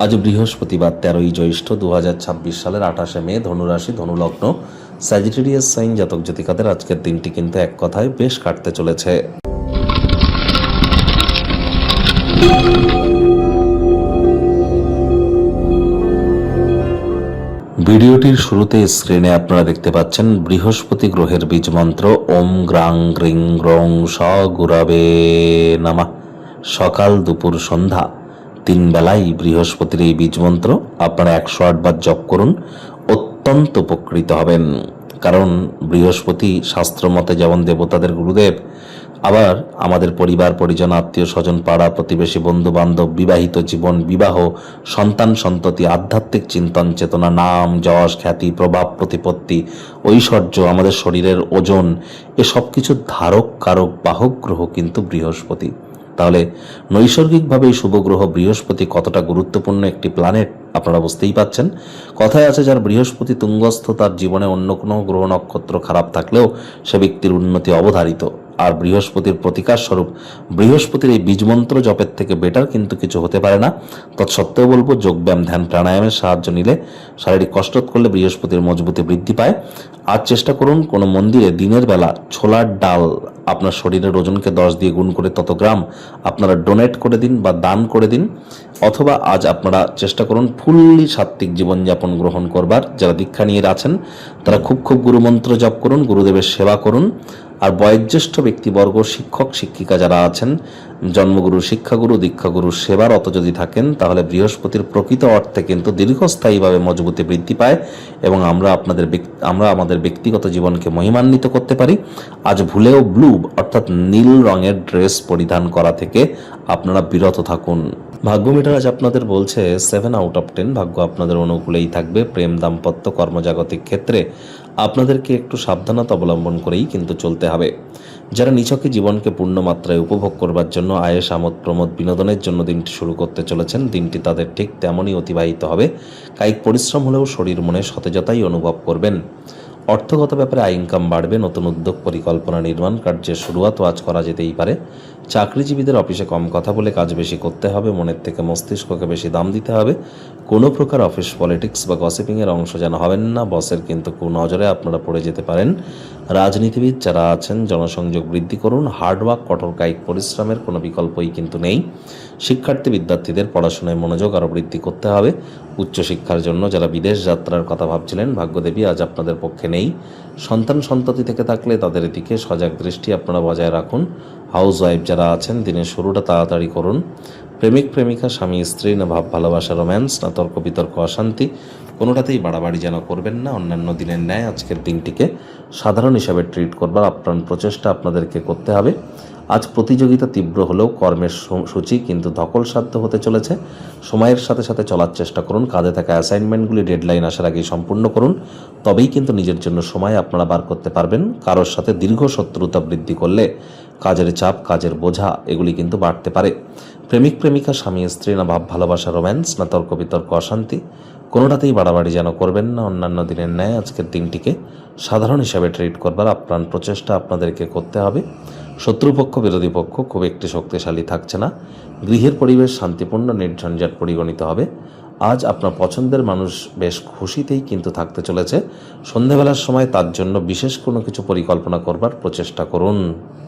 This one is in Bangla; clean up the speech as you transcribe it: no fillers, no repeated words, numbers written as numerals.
আজ বৃহস্পতিবার 13ই জ্যৈষ্ঠ 2026 সালের 28শে মে, ধনুরাশি, ধনুলগ্ন, স্যাজিটেরিয়াস সাইন জাতক জাতিকাদের আজকের দিনটি কিন্তু এক কথায় বেশ কাটতে চলেছে। ভিডিওটির শুরুতে স্ক্রিনে আপনারা দেখতে পাচ্ছেন বৃহস্পতি গ্রহের বীজ মন্ত্র ওম গ্রাং গ্রিং গ্রং স গুরবে নমঃ। সকাল, দুপুর, সন্ধ্যা 3 বেলায় বৃহস্পতির এই বীজ মন্ত্র আপনারা 108 বার জপ করুন, অত্যন্ত উপকৃত হবেন। কারণ বৃহস্পতি শাস্ত্র মতে যেমন দেবতাদের গুরুদেব, আবার আমাদের পরিবার পরিজন, আত্মীয় স্বজন, পাড়া প্রতিবেশী, বন্ধু বান্ধব, বিবাহিত জীবন, বিবাহ, সন্তান সন্ততি, আধ্যাত্মিক চিন্তন চেতনা, নাম যশ খ্যাতি, প্রভাব প্রতিপত্তি, ঐশ্বর্য, আমাদের শরীরের ওজন, এসব কিছু ধারক কারক বাহক গ্রহ কিন্তু বৃহস্পতি। তাহলে নৈসর্গিকভাবে এই শুভ গ্রহ বৃহস্পতি কতটা গুরুত্বপূর্ণ একটি প্ল্যানেট আপনারা বুঝতেই পাচ্ছেন। কথায় আছে, যার বৃহস্পতি তুঙ্গস্থ তার জীবনে অন্য কোনো গ্রহ নক্ষত্র খারাপ থাকলেও সে ব্যক্তির উন্নতি অবধারিত। আর বৃহস্পতির প্রতিকার স্বরূপ বৃহস্পতির এই বীজমন্ত্র জপের থেকে বেটার কিন্তু কিছু হতে পারে না। তৎসত্ত্বেও বলবো, যোগব্যায়াম, ধ্যান, প্রাণায়ামের সাহায্য নিলে, শারীরিক কসরত করলে বৃহস্পতির মজবুতি বৃদ্ধি পায়। আর চেষ্টা করুন কোনো মন্দিরে দিনের বেলা ছোলার ডাল আপনার শরীরের ওজনকে 10 দিয়ে গুণ করে তত গ্রাম আপনারা ডোনেট করে দিন বা দান করে দিন। অথবা আজ আপনারা চেষ্টা করুন ফুললি সাত্ত্বিক জীবনযাপন গ্রহণ করবার। যারা দীক্ষা নিয়ে আছেন তারা খুব গুরুমন্ত্র জপ করুন, গুরুদেবের সেবা করুন। আর বয়োজ্যেষ্ঠ ব্যক্তিবর্গ, শিক্ষক শিক্ষিকা যারা আছেন, জন্মগুরু, শিক্ষাগুরু, দীক্ষাগুরুর সেবারত যদি থাকেন, তাহলে বৃহস্পতির প্রকৃত অর্থে কিন্তু দীর্ঘস্থায়ীভাবে মজবুতি বৃদ্ধি পায় এবং আমরা আমাদের ব্যক্তিগত জীবনকে মহিমান্বিত করতে পারি। আজ ভুলেও ব্লু অর্থাৎ নীল রঙের ড্রেস পরিধান করা থেকে আপনারা বিরত থাকুন। ভাগ্য মিটার আজ আপনাদের বলছে 7 আউট অফ 10। ভাগ্য আপনাদের অনুকূলেই থাকবে। প্রেম, দাম্পত্য, কর্মজাগতিক ক্ষেত্রে আপনাদেরকে একটু সাবধানতা অবলম্বন করেই কিন্তু চলতে হবে। যারা নিছকে জীবনকে পূর্ণ মাত্রায় উপভোগ করবার জন্য, আয়েশ, আমোদ প্রমোদ, বিনোদনের জন্য দিনটি শুরু করতে চলেছেন, দিনটি তাদের ঠিক তেমনই অতিবাহিত হবে। কায়িক পরিশ্রম হলেও শরীর মনে সতেজতাই অনুভব করবেন। অর্থগত ব্যাপারে আয় ইনকাম বাড়বে। নতুন উদ্যোগ, পরিকল্পনা, নির্মাণ কার্যের শুরুয়াতও আজ করা যেতেই পারে। চাকরিজীবীদের অফিসে কম কথা বলে কাজ বেশি করতে হবে। মনের থেকে মস্তিষ্ককে বেশি দাম দিতে হবে। কোনো প্রকার অফিস পলিটিক্স বা গসিপিংয়ের অংশ যেন হবেন না। বসের কিন্তু কুনজরে আপনারা পড়ে যেতে পারেন। রাজনীতিবিদ যারা আছেন, জনসংযোগ বৃদ্ধি করুন। হার্ডওয়ার্ক, কঠোর কায়িক পরিশ্রমের কোনো বিকল্পই কিন্তু নেই। শিক্ষার্থী বিদ্যার্থীদের পড়াশোনায় মনোযোগ আরও বৃদ্ধি করতে হবে। উচ্চশিক্ষার জন্য যারা বিদেশ যাত্রার কথা ভাবছিলেন, ভাগ্যদেবী আজ আপনাদের পক্ষে নেই। সন্তান সন্ততি থেকে থাকলে তাদের দিকে সজাগ দৃষ্টি আপনারা বজায় রাখুন। হাউস ওয়াইফ যারা আছেন, দিনের শুরুটা তাড়াতাড়ি করুন। প্রেমিক প্রেমিকা, স্বামী স্ত্রী, না ভাব ভালোবাসা, রোম্যান্স, না তর্ক বিতর্ক, অশান্তি, কোনোটাতেই বাড়াবাড়ি যেন করবেন না। অন্যান্য দিনের ন্যায় আজকের দিনটিকে সাধারণ হিসাবে ট্রিট করবার আপ্রাণ প্রচেষ্টা আপনাদেরকে করতে হবে। আজ প্রতিযোগিতা তীব্র হলেও কর্মের সূচি কিন্তু ধকলসাধ্য হতে চলেছে। সময়ের সাথে সাথে চলার চেষ্টা করুন। কাজে থাকা অ্যাসাইনমেন্টগুলি ডেডলাইন আসার আগেই সম্পূর্ণ করুন, তবেই কিন্তু নিজের জন্য সময় আপনারা বার করতে পারবেন। কারোর সাথে দীর্ঘ শত্রুতা বৃদ্ধি করলে কাজের চাপ, কাজের বোঝা এগুলি কিন্তু বাড়তে পারে। প্রেমিক প্রেমিকা, স্বামী স্ত্রী, না ভাব ভালোবাসা, রোম্যান্স, না তর্ক বিতর্ক, অশান্তি, কোনোটাতেই বাড়াবাড়ি যেন করবেন না। অন্যান্য দিনের ন্যায় আজকের দিনটিকে সাধারণ হিসাবে ট্রিট করবার আপ্রাণ প্রচেষ্টা আপনাদেরকে করতে হবে। শত্রুপক্ষ, বিরোধী পক্ষ খুব একটি শক্তিশালী থাকছে না। গৃহের পরিবেশ শান্তিপূর্ণ, নির্ঝঞ্ঝাট পরিগণিত হবে। আজ আপনার পছন্দের মানুষ বেশ খুশিতেই কিন্তু থাকতে চলেছে। সন্ধেবেলার সময় তার জন্য বিশেষ কোনো কিছু পরিকল্পনা করবার প্রচেষ্টা করুন।